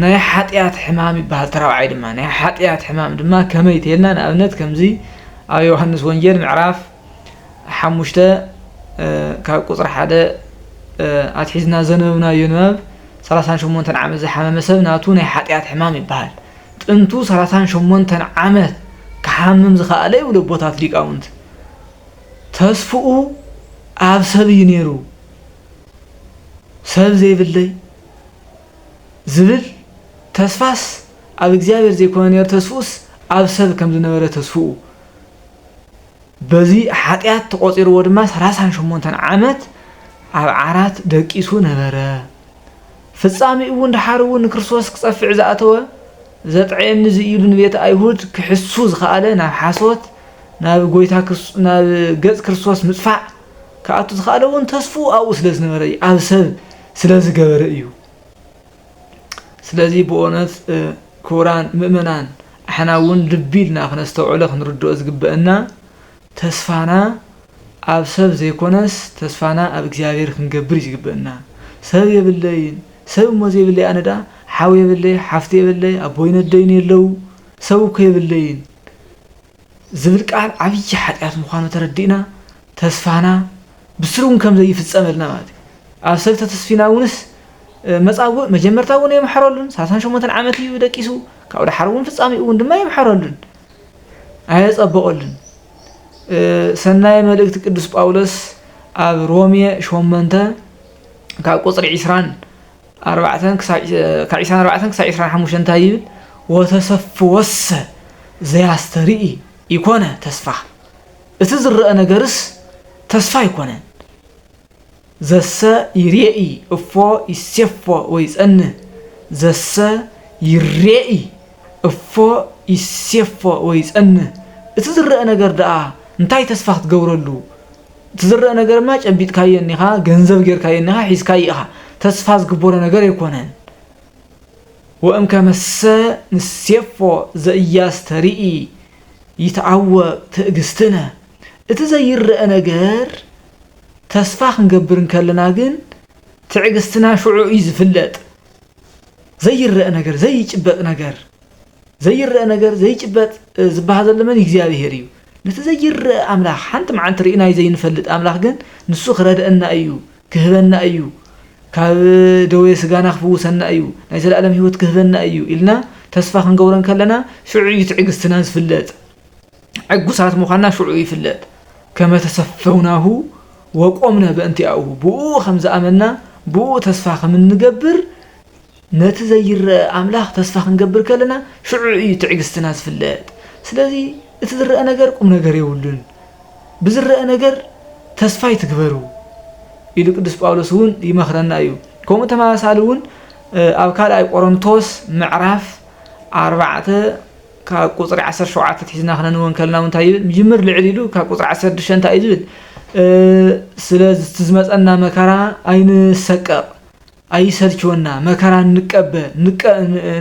ናይ ሓጢኣት ሕማም ይበሃል ተራውዓይ ድማ ናይ ሓጢኣት ሕማም ድማ ከመይ ተልና ንኣብነት ከምዚ ኣብ ዮሐንስ ወንጌል ምዕራፍ 5 ካብ ቁፅሪ 1 ኣትሒዝና ዘነበብና የንበብ 38 ዓመት ዝሓመመ ሰብ ናቱ ናይ ሓጢያት ሕማም ይበሃል ጥንቱ 38 ዓመት ክሓምም ዝኸኣለ ይብሉ ቦታት ሊቃውንት ተስፍኡ ኣብ ሰብ እዩ ነይሩ ሰብ ዘይብለይ ዝብል ተስፋስ ኣብ እግዚአብሔር ዘይኮነ ነይሩ ተስፉስ ኣብ ሰብ ከም ዝነበረ ተስፍኡ በዚ ሓጢያት ተቆፂርዎ ድማ 38 ዓመት ኣብ ዓራት ደቂሱ ነበረ ፍጻሜ እውን ድሓር እውን ክርስቶስ ክጸፍዕ ዝኣተወ ዘጥዕየኒ ዝኢሉ ንቤተ ኣይሁድ ክሕሱ ዝኸኣለ ናብ ሓሶት ናብ ጎይታ ናብ ገጽ ክርስቶስ ምጽፋዕ ከኣቱ ዝኸኣለ እውን ተስፉ ኣብኡ ስለ ዝነበረ እዩ ኣብ ሰብ ስለ ዝገበረ እዩ ስለዚ ብእውነት ክቡራን ምእመናን ኣሕና እውን ልቢ ኢልና ክነስተውዕሎ ክንርድኦ ዝግበአና ተስፋና ኣብ ሰብ ዘይኮነስ ተስፋና ኣብ እግዚአብሔር ክንገብር ይግበአና ሰብ የብለይን ሰብ ሞ ዘይብለይ ኣነዳ ሓው የብለይ ሓፍቲ የብለይ ኣቦይ ነደይን የለው ሰብ እኮ የብለይን ዝብል ቃል ዓብይ ሓጢያት ምዃኑ ተረዲእና ተስፋና ብስሩን ከም ዘይፍጸመልና ማለት ኣብ ሰብ ተተስፊና ውንስ መጻጉዕ መጀመርታ እውን የምሐረሉን 38 ዓመት እዩ ደቂሱ ካብ ድሓር እውን ፍጻሜ እውን ድማ የምሐረሉን ኣየጸበቐሉን ሰናይ መልእክት ቅዱስ ጳውሎስ ኣብ ሮሜ 8 ካብ ቁጽሪ 24 ክሳብ 25 እንታይ ይብል ወተሰፍወሰ ዘያስተርኢ ይኮነ ተስፋ እቲ ዝረአ ነገርስ ተስፋ ይኮነን ዘሰ ይርኤ እፎ ይሴፎ ወይ ጸንህ ዘሰ ይርኤ እፎ ይሴፎ ወይ ጸንህ እቲ ዝረአ ነገር ደኣ እንታይ ተስፋ ክትገብረሉ እቲ ዝረአ ነገርማ ጨቢጥካየኒ ኢኻ ገንዘብ ጌርካየኒ ኢኻ ሒዝካዮ ኢኻ ተስፋ ዝግበሮ ነገር ኣይኮነን ወእም ከመሰ ንሴፎ ዘእያስተርኢ ይተዓወቕ ትዕግስትነ እቲ ዘይረአ ነገር ተስፋ ክንገብር ከለና ግን ትዕግስትና ሽዑ እዩ ዝፍለጥ ዘይረአ ነገር ዘይጭበጥ ነገር ዘይረአ ነገር ዘይጭበጥ ዝበሃል ዘሎ መን እግዚአብሔር እዩ ነቲ ዘይረአ ኣምላኽ ሓንቲ መዓልቲ ርኢናይ ዘይንፈልጥ ኣምላኽ ግን ንሱ ክረድአና እዩ ክህበና እዩ ካብ ደዌ ስጋና ክፍውሰና እዩ ናይ ዘለኣለም ህይወት ክህበና እዩ ኢልና ተስፋ ክንገብረን ከለና ሽዑ እዩ ትዕግስትና ዝፍለጥ ዕጉሳት ምዃንና ሽዑ ይፍለጥ ከመ ተሰፈውናሁ ወቆምነ በእንቲአሁ ብኡ ከም ዝኣመና ብኡ ተስፋ ከም እንገብር ነቲ ዘይረአ ኣምላኽ ተስፋ ክንገብር ከለና ሽዑ እዩ ትዕግስትና ዝፍለጥ ስለዚ እቲ ዝረአ ነገር ቁም ነገር የብሉን ብዝረአ ነገር ተስፋ ይትግበሩ ኢሉ ቅዱስ ጳውሎስ እውን ይመኽረና እዩ ከምኡ ተመሳሳሊ እውን ኣብ ካልኣይ ቆሮንቶስ ምዕራፍ 4 ካብ ቁጽሪ 17 ሒዝና ክነንወን ከለና እንታይ ይብል ምጅምር ልዕል ኢሉ ካብ ቁጽሪ 16 እንታይ ይብል ስለ ዝመፀና መከራ ኣይንሰቀቕ ኣይሰልችወና መከራ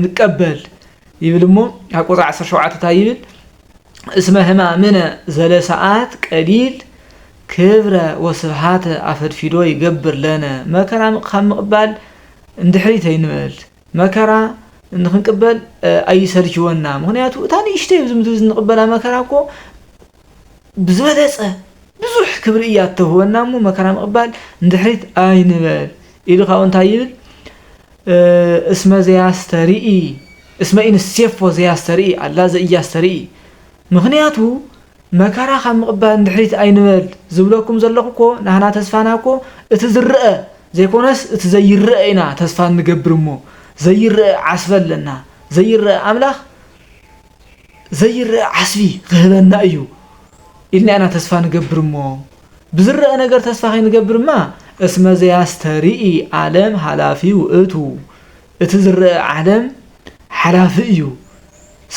ንቀበል ይብል እሞ ኣብ ቁጽሪ 17 እንታይ ይብል እስመ ሕማምነ ዘለሰዓት ቀሊል ክብረ ወስብሃተ ኣፈድፊዶ ይገብር ለነ መከራ ካብ ምቕባል እንድሕሪት ኣይንበል መከራ ንክንቅበል ኣይሰልችወና ምክንያቱ እታ ንእሽተይ ብዝምድብ ዝንቅበላ መከራ እኮ ብዝበለፀ ብዙሕ ክብሪ እያ እትህበና እሞ መከራ ምቕባል እንድሕሪት ኣይንበል ኢሉ ካብኡ እንታይ ይብል እስመ ዘያስተርኢ እስመ ኢንሴፎ ዘያስተርኢ ኣላ ዘእያስተርኢ ምክንያቱ መከራ ካብ ምቕባል እንድሕሪት ኣይንበል ዝብለኩም ዘለኹ እኮ ናህና ተስፋና እኮ እቲ ዝረአ ዘይኮነስ እቲ ዘይረአ ኢና ተስፋ ንገብር እሞ ዘይረአ ዓስቢ ኣለና ዘይረአ ኣምላኽ ዘይረአ ዓስቢ ክህበና እዩ ኢልና ኢና ተስፋ ንገብር እሞ ብዝረአ ነገር ተስፋ ከይንገብርማ እስመ ዘያስተርኢ ዓለም ሓላፊ ውእቱ እቲ ዝረአ ዓለም ሓላፊ እዩ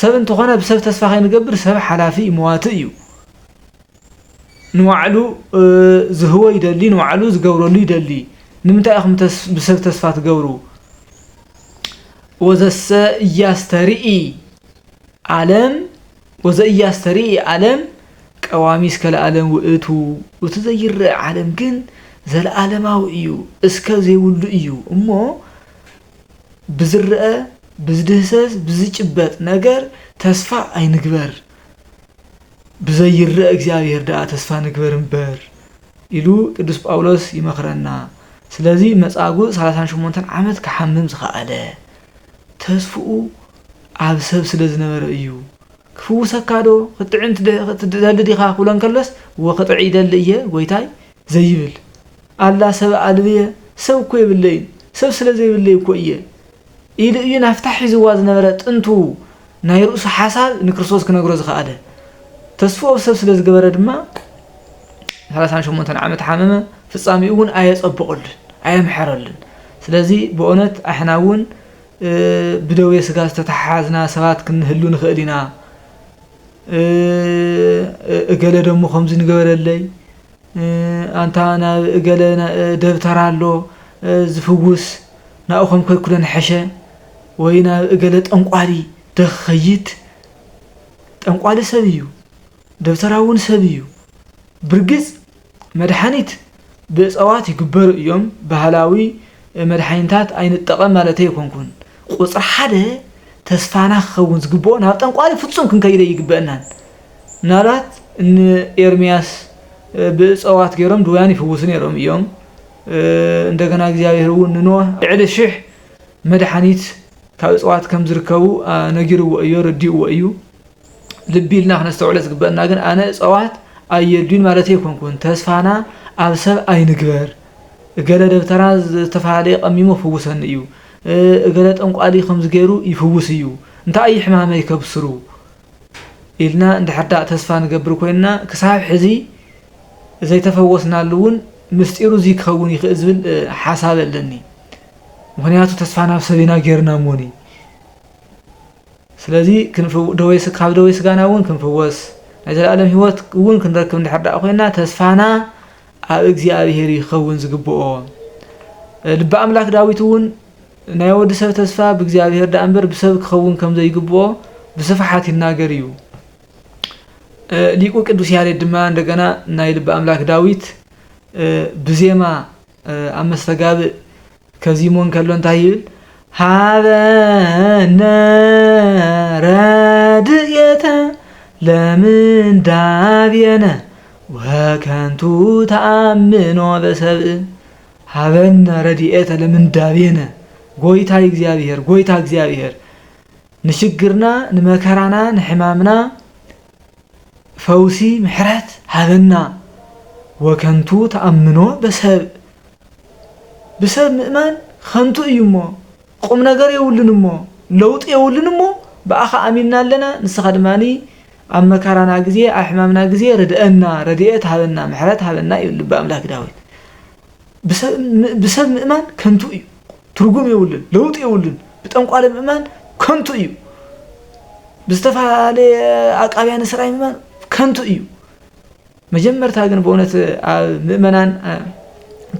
ሰብ እንተኾነ ብሰብ ተስፋ ከይንገብር ሰብ ሓላፊ መዋቲ እዩ ንዋዕሉ ዝህቦ ይደሊ ንዋዕሉ ዝገብረሉ ይደሊ ንምንታይ ኢኹም ብሰብ ተስፋ ትገብሩ ወዘሰ እያስተርኢ ዓለም ወዘእያስተርኢ ዓለም ቀዋሚ እስከ ለዓለም ውእቱ እቲ ዘይረአ ዓለም ግን ዘለዓለማዊ እዩ እስከ ዘይብሉ እዩ እሞ ብዝረአ ብዝድህሰስ ብዝጭበጥ ነገር ተስፋ ኣይንግበር ብዘይረአ እግዚአብሔር ደኣ ተስፋ ንግበር እምበር ኢሉ ቅዱስ ጳውሎስ ይመክረና ስለዚህ መጻጉዕ 38 ዓመት ከሐምም ዝኸኣለ ተስፍኡ ኣብ ሰብ ስለ ዝነበረ እዩ ክፍውሰካዶ ክትዕን ትደሊ ዲኻ ክብሎን ከሎስ ወክጥዕ ይደሊ እየ ጎይታይ ዘይብል ኣላ ሰብ ኣልብየ ሰብ እኮ የብለይ ሰብ ስለ ዘይብለይ እኮ እየ ኢሉ እዩ ናፍታሕ ሒዝዋ ዝነበረ ጥንቱ ናይ ርእሱ ሓሳብ ንክርስቶስ ክነግሮ ዝኸኣለ ተስፍኡ ሰብ ስለ ዝገበረ ድማ 38 ዓመት ሓመመ ፍጻሜኡ እውን ኣየጸብቆልን ኣየምሐረልን ስለዚ ብእውነት ኣሕና እውን بدوي سجاز تتحازنا سبات كن هلون خالينا قال دمو خمسين قبل اللي أنت أنا قال دفتر له زفوس نأخذ كلنا حشة وينا قالت أنقالي تخيت أنقالي سبيو دفترون سبيو برجز مدحنيت بأسوات يكبر يوم بهلاوي مدحينتات أين التقام مالتي يكون قصر حدا تسفانا خون زقبون هذا تنقالي فتسون كن كيدا يقبلنا نارات إن إرمياس بأسوات كيرم دواني فوسني يرم يوم عندنا جزايرون نوح على الشح مدحنيت كأسوات كم زركوا نجروا وأيو رديوا وأيو لبيلنا إحنا استوعبنا زقبلنا لكن أنا أسوات أيدين مالتي يكون تسفانا أبسط أين جبر قال دفتراز تفعلي أميمه فوسن إيو قالت أنق علي خمس جيرو يفوس إيو أنت أي حمامة يكبسرو إلنا عند حتى تسفان قبر كوينا كسحب حزي زي تفوسنا اللون مستيرو زي كخوني خزبل حساب لني وهنياتو تسفانا بسبينا غيرنا موني سلازي كنفو دويس كاب دويس غانا ون كنفوس نزل العالم هوت ون كنركب عند حتى أخوينا تسفانا ኣብ እግዚአብሔር ይኸውን ዝግብኦ ልበ ኣምላክ ዳዊት እውን ናይ ወዲ ሰብ ተስፋ ብእግዚአብሔር ዳእምበር ብሰብ ክኸውን ከም ዘይግብኦ ብስፍሓት ይናገር እዩ ሊቁ ቅዱስ ያሬድ ድማ እንደገና ናይ ልበ ኣምላክ ዳዊት ብዜማ ኣብ መስተጋብእ ከዚሞን ከሎ እንታይ ይብል ሃበነ ረድኤተ ለምንዳቤነ وكنتو تأمنوا بسبب هبنا رديئة لمن دابينا قويتا اكزيابير نشقرنا نمكرنا نحمامنا فوسي محرات هبنا وكنتو تأمنوا بسبب مؤمن خنتو ايومو قم نقر يولنمو لوط يولنمو بأخا أميننا لنا نسخدماني أما كارنا جزية أحمامنا جزية ردأنا رديئة هذنا محرات هذنا يقول بأملاك داود بسبب مؤمن كنتو إيو ترجم يقولن لوط يقولن بتأمق على مؤمن كنتو إيو بستفع على أقابيان سرعي مؤمن كنتو إيو مجمر تاجن بونة مؤمنان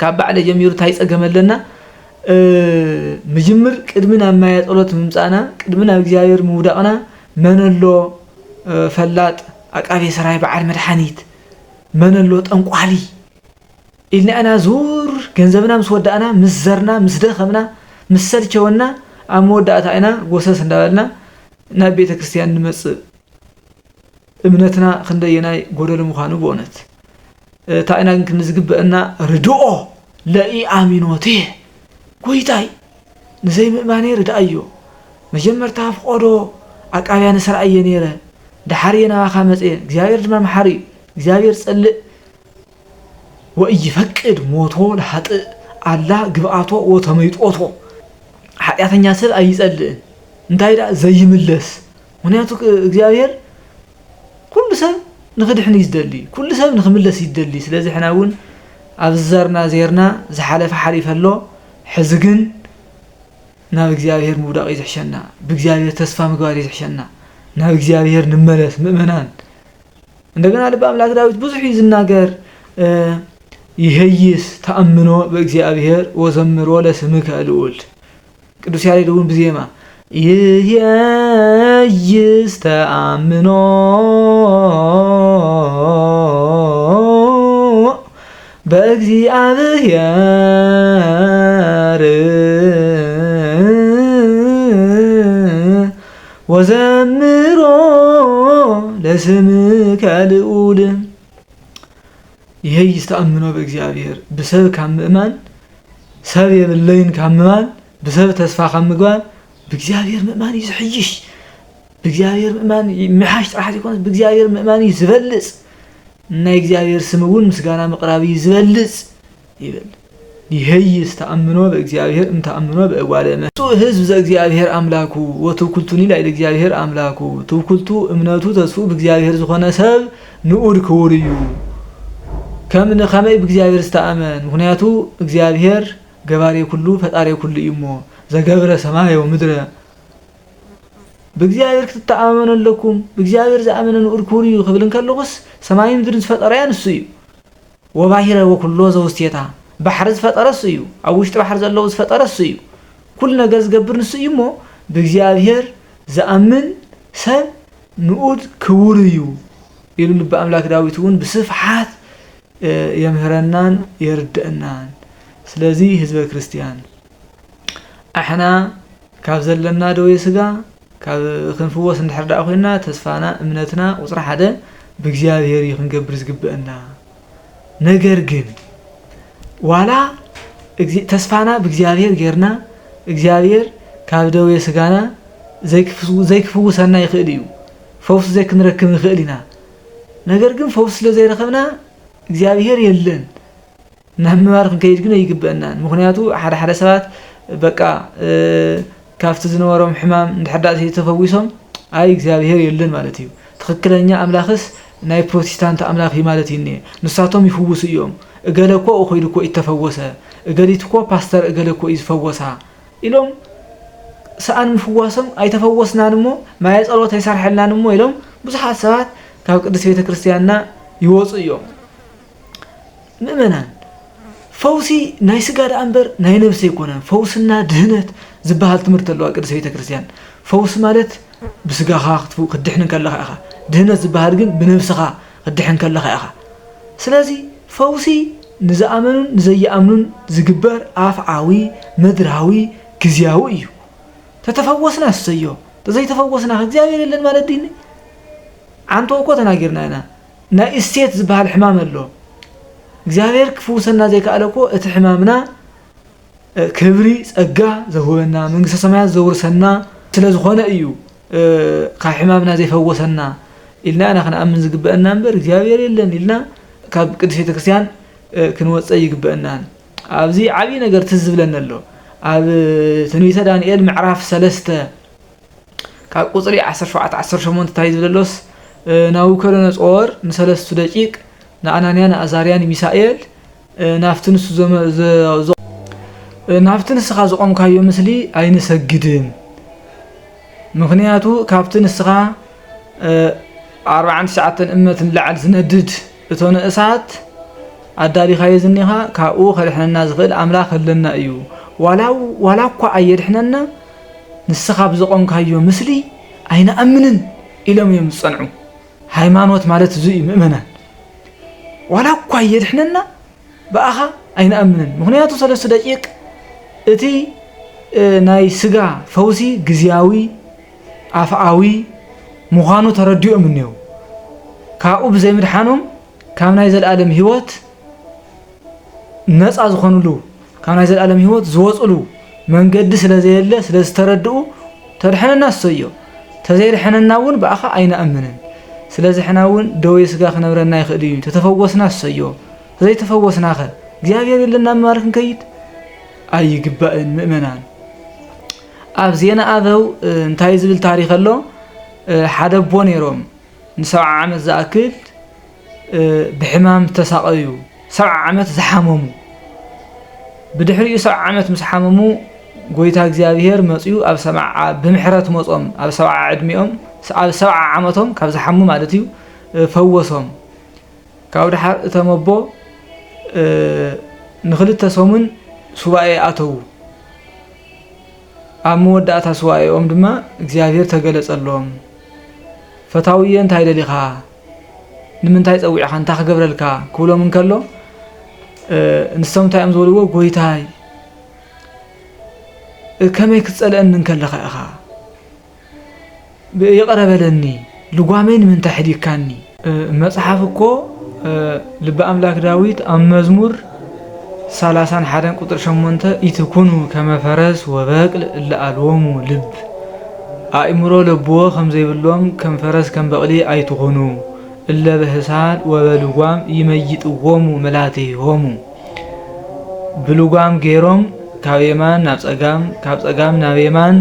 كعب على جمير تايس أجمل لنا مجمر كدمنا ما يتقولت ممسانا كدمنا بجاير مودعنا من اللو فلات أقابي سراي بعد مدحانيت من اللوت أنقالي إلنا أنا زور جنزبنا مسودة أنا مزرنا مزدخمنا مسرجونا أمودة أنا قصص ندالنا نبيت كريستيان نمس إمنتنا خندينا قرر مخانو بونت تاينا نزقب أن ردوء لأي آمينوته قويتاي نزي معني ردأيو مجمر تاف قدو أقابي أنا سرعي نيره دحرينا خامس إيه እግዚአብሔር ድማ محري እግዚአብሔር ጸልእ ወይፈቅድ ሞቶ ለሐጥ አላ ግብአቶ ወተመይጦቶ ኃጢአተኛ ሰብ አይጸልእ እንዳይዳ ዘይምለስ ምክንያቱ እግዚአብሔር ኩሉ ሰብ ንኽድሕን ይዝደሊ ኩሉ ሰብ ንኽምለስ ይዝደሊ ስለዚህ ሕና እውን ኣብዘርና ዘርና ዝሓለፈ ሓሪፈሎ ሕዝግን ናብ እግዚአብሔር ምውዳቕ ይዝሕሸና ብእግዚአብሔር ተስፋ ምግባር ይዝሕሸና ናብ እግዚአብሔር ንመለስ ምእመናን እንደገና ልበ አምላክ ዳዊት ብዙሕ ይዝናገር ይሄይስ ተአምኖ በእግዚአብሔር ወዘምሮ ለስምከ ልዑል ቅዱስ ያሬድ እውን ብዜማ ይሄይስ ተአምኖ በእግዚአብሔር وزمرو لسمك الأول ይሄይ ዝተአምኖ በእግዚአብሔር ብሰብ ካብ ምእማን ሰብ የብለይን ካብ ምእማን ብሰብ ተስፋ ካብ ምግባር በእግዚአብሔር ምእማን ይዝሕይሽ በእግዚአብሔር ምእማን ምሓሽ ጥራሕ ይኮንስ በእግዚአብሔር ምእማን ይዝበልጽ ናይ እግዚአብሔር ስምውን ምስጋና መቅራቢ ይዝበልጽ ይብል ይሄይ ዝተአምኖ በእግዚአብሔር እንተአምኖ በእጓለመ ህዝብ ዘእግዚአብሔር አምላኩ ወተኩልቱኒ ላይ ለእግዚአብሔር አምላኩ ተኩልቱ እምነቱ ተስፉ በእግዚአብሔር ዝኾነ ሰብ ንኡድ ክቡር እዩ كمن خمي بإግዚአብሔር استأمن ምክንያቱ እግዚአብሔር ገባሬ ኩሉ ፈጣሪ ኩሉ እሞ ዘገብረ ሰማይ ወምድረ በእግዚአብሔር ክትተአመኑ ለኩም በእግዚአብሔር ዘአመነ ንኡድ ክቡር እዩ ክብልን ከለኹስ ሰማይ ምድርን ዝፈጠረያ ንሱ እዩ ወባሂረ ወኩሎ ዘውስቴታ ባሕር ዝፈጠረ እሱ እዩ ኣብ ውሽጢ ባሕር ዘለው ዝፈጠረ እሱ እዩ ኩሉ ነገር ዝገብር ንሱ እዩ እሞ በእግዚአብሔር ዘአምን ሰብ ንኡድ ክቡር እዩ ኢሉ ልበ አምላክ ዳዊት እውን ብስፍሓት يمهرنان يردئنان سلازي حزب كريستيان احنا كاب زلنا دوي سغا كاب خنفوس ندحر دا خوينا تسفانا امنتنا وصرا حدا بእግዚአብሔር يخنغبر زغبئنا ነገር ግን ዋላ ተስፋና በእግዚአብሔር ገርና እግዚአብሔር ካብ ደዌ ስጋና ዘይክፍውሰና ይኽእል እዩ ፈውስ ዘይክንረክብ ይኽእል ኢና ነገር ግን ፈውስ ስለዘይረከብና እግዚአብሔር የለን ናምባርክ ከይድ ግን ይግበናን ምክንያቱ ሓደ ሰባት በቃ ካፍት ዝነበሮም ሕማም እንድሕዳት ተፈዊሶም አይ እግዚአብሔር የለን ማለት እዩ ትክክለኛ አምላክስ ናይ ፕሮቴስታንት አምላክ ማለት ይኔ ንሳቶም ይፍውሱ እዮም እገለኮ ኦይድኮ ይተፈወሰ እገሊትኮ ፓስተር እገለኮ ይፈወሳ ኢሎም ሰአን ምፍዋሶም አይተፈወስናንሞ ማይ ጸሎት አይሰርሐልናንሞ ኢሎም ብዙሓት ሰባት ካብ ቅዱስ ቤተ ክርስቲያንና ይወጹ እዮም ምእመናን ፈውሲ ናይ ስጋ ዳንበር ናይ ነፍስ ይኮነን ፈውስና ድህነት ዝባሃል ትምህርት አለው ቅዱስ ቤተ ክርስቲያን ፈውስ ማለት ብስጋኻ ክትድሕን ከለኻ ኢኻ ድህነት ዝባሃል ግን ብነፍስኻ ክትድሕን ከለኻ ኢኻ ስለዚ ፈውሲ ንዝኣመኑን ንዘይኣምኑን ዝግበር አፍዓዊ ምድራዊ ግዝያዊ እዩ ተተፈወስና እሰዮ ተዘይተፈወስና እግዚአብሔር የለን ማለት ዲኒ አንተ እኮ ተናገርና ኢና ናይ እስቴት ዝባሃል ሕማም አለው እግዚአብሔር ክፉሰና ዘይካለኮ እቲ ሕማምና ክብሪ ጸጋ ዘሁበና መንግስተ ሰማያት ዘውርሰና ስለዝኾነ እዩ ካብ ሕማምና ዘይፈወሰና ኢልና አና ከነአምን ዝግበአና እንበር እግዚአብሔር የለን ኢልና ካብ ቅዱስ ቤተ ክርስቲያን ክንወጽእ ይግበአና ኣብዚ ዓቢ ነገር ትዝብለና ኣሎ ኣብ ትንቢተ ዳንኤል ምዕራፍ 3 ካብ ቁጽሪ 17 18 ታይ ዝብለሎስ ናቡከደነጾር ንሰለስቱ ደቂቅ نعنانيا نأزاريان ميسائيل نافتنس نافتنس خا زقوم كايو مسلي اين سجدن مخنياتو كابتنس خا 40 ساعات امت لعل زندد اتون اسات اداري خايزنيها كاو خلحنا زغل املاك لنا ايو ولا كو ايدحنا نسخا بزقوم كايو مسلي اين امنن الهم يمصنعو ሃይማኖት ማለት ዝይ ምእመናን ولا كويد حننا بأخا أين أمنن مخنياتو سلسة دقيق اتي ناي سغا فوسي غزياوي افعاوي مخانو ترديو منيو كاو بزي مدحانهم كام ناي زلالم هيوت نصا زخونلو كام ناي زلالم هيوت زوصلو منقد سلازيله سلازتردو تدحننا سيو تزيدحنناون بأخا أين أمنن ስለዚህ حناون دوي ስጋ خنبرنا يخدي تتفوسنا السيو زي تفوسنا خ እግዚአብሔር የለና ማርክን ከይት አይግባን ምእመናን አብዚና አበው እንታይ ዝብል ታሪክ አሎ ሓደ ቦኔሮም ንሰብዓ ዓመት ዝኣክል ብሕማም ተሳቀዩ 7 ዓመት ዝሓመሙ ብድሕሪኡ 7 ዓመት ምስ ሓመሙ ጎይታ እግዚአብሔር መጽዩ ኣብ ሰማዓ ብምሕረት መጾም ኣብ 7 ዕድሚኦም ኣብ 7 ዓመቶም ካብ ዝሓሙ ማለት እዩ ፈወሶም ካብ ድሓር እተመቦ ንኽልተ ሰሙን ሱባኤ ኣተው ኣብ መወዳእታ ሱባኤኦም ድማ እግዚአብሔር ተገለጸሎም ፈታውየ እንታይ ደሊኻ ንምንታይ ጸዊዕኻ እንታይ ክገብረልካ ክብሎም እንከሎ ንሶም ታይም ዝብልዎ ጎይታይ ከመይ ክትጸልአን እንከለኻ ኢኻ يقربلني لقوامين من تحريكاني مصحف እኮ ልበ አምላክ ዳዊት አብ መዝሙር 31 ቁጥር 8 ኢትኩኑ ከመፈረስ ወበቅል ለአልወሙ ልብ አእምሮ ልብዎ ከምዘይብሎም ከም ፈረስ ከም በቅሊ አይትኹኑ እለ በህሳድ ወበልጓም ይመይጥዎሙ መላትይሆሙ ብልጓም ገይሮም ካብ የማን ናብ ጸጋም ካብ ጸጋም ናብ የማን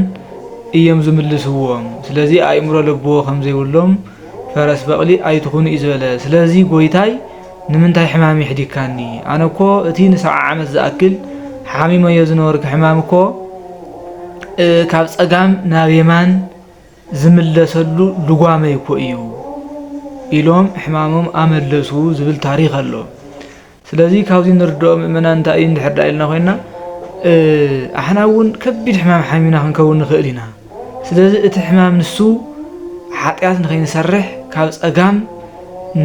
እዮም ዝምልስዎም ስለዚ አእምሮ ልብዎ ከምዘይብሎም ፈረስ በቅሊ አይትኹኑ ይዝበለ ስለዚ ጎይታይ ንምንታይ ሕማም ይሕዲካኒ ኣነኮ እቲ ንሰብዓ ዓመት ዝኣክል ሓሚመዮ ዝነበርኩ ሕማም እኮ ካብ ጸጋም ናብ የማን ዝምለሰሉ ልጓመይ እኮ እዩ ኢሎም ሕማሞም ኣመለሱ ዝብል ታሪኽ ኣሎ ስለዚ ካብዚ ንርድኦ ምእመናን እንታይ እንድሕር ኢልና ኮይና ኣሕና እውን ከቢድ ሕማም ሓሚምና ክንከውን ንኽእል ኢና ስለዚ እቲ ሕማም ንሱ ሓጢኣት ንኸይንሰርሕ ካብ ጸጋም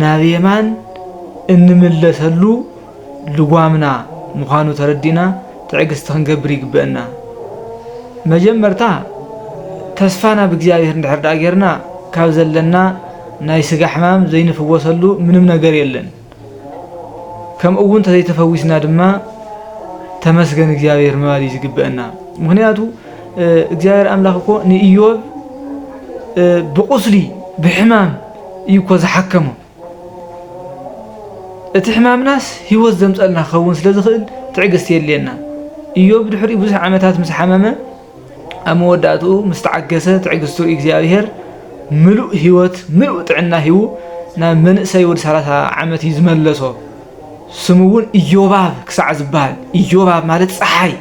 ናብ የማን እንምለሰሉ ልጓምና ምዃኑ ተረዲና ትዕግስቲ ክንገብር ይግበአና መጀመርታ ተስፋና ብእግዚአብሔር እንድሕር ጌርና ካብ ዘለና ናይ ስጋ ሕማም ዘይንፍወሰሉ ምንም ነገር የለን ከም እውን ተዘይተፈዊስና ድማ ተመስገን እግዚአብሔር ምባል ይግበአና ምክንያቱ እግዚአብሔር አምላክ እኮ ንኢዮብ ብቁስሊ ብሕማም እዩ እኮ ዝሓከሞ እቲ ሕማምናስ ህይወት ዘምፀልና ክኸውን ስለዝኽእል ትዕግስቲ የድልየና ኢዮብ ድሕሪ ብዙሕ ዓመታት ምስ ሓመመ ኣብ መወዳእትኡ ምስ ተዓገሰ ትዕግስቱ እግዚአብሔር ምሉእ ህይወት ምሉእ ጥዕና ሂቡ ናብ መንእሰይ ወዲ 30 ዓመት እዩ ዝመለሶ ስሙ እውን ኢዮባብ ክሳዕ ዝበሃል ኢዮባብ ማለት ፀሓይ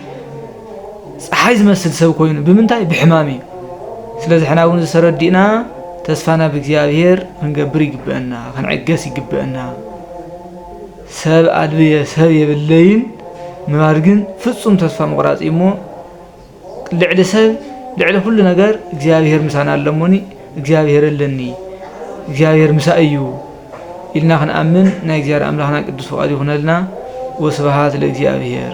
ዝመስል ሰብ ኮይኑ ብምንታይ ብሕማም እዩ ስለዚ ሕና እውን ዝተረዲእና ተስፋና ብእግዚአብሔር ክንገብር ይግበአና ክንዕገስ ይግበአና ሰብ አልብየ ሰብ የብለይን ምባል ግን ፍጹም ተስፋ መቁራጽ እሞ ልዕሊ ሰብ ልዕሊ ኩሉ ነገር እግዚአብሔር ምሳና ኣለሞኒ እግዚአብሔር ኣለኒ እግዚአብሔር ምሳ እዩ ኢልና ክንኣምን ናይ እግዚአብሔር አምላክና ቅዱስ ፈቃዱ ይኹነልና ወስብሐት ለእግዚአብሔር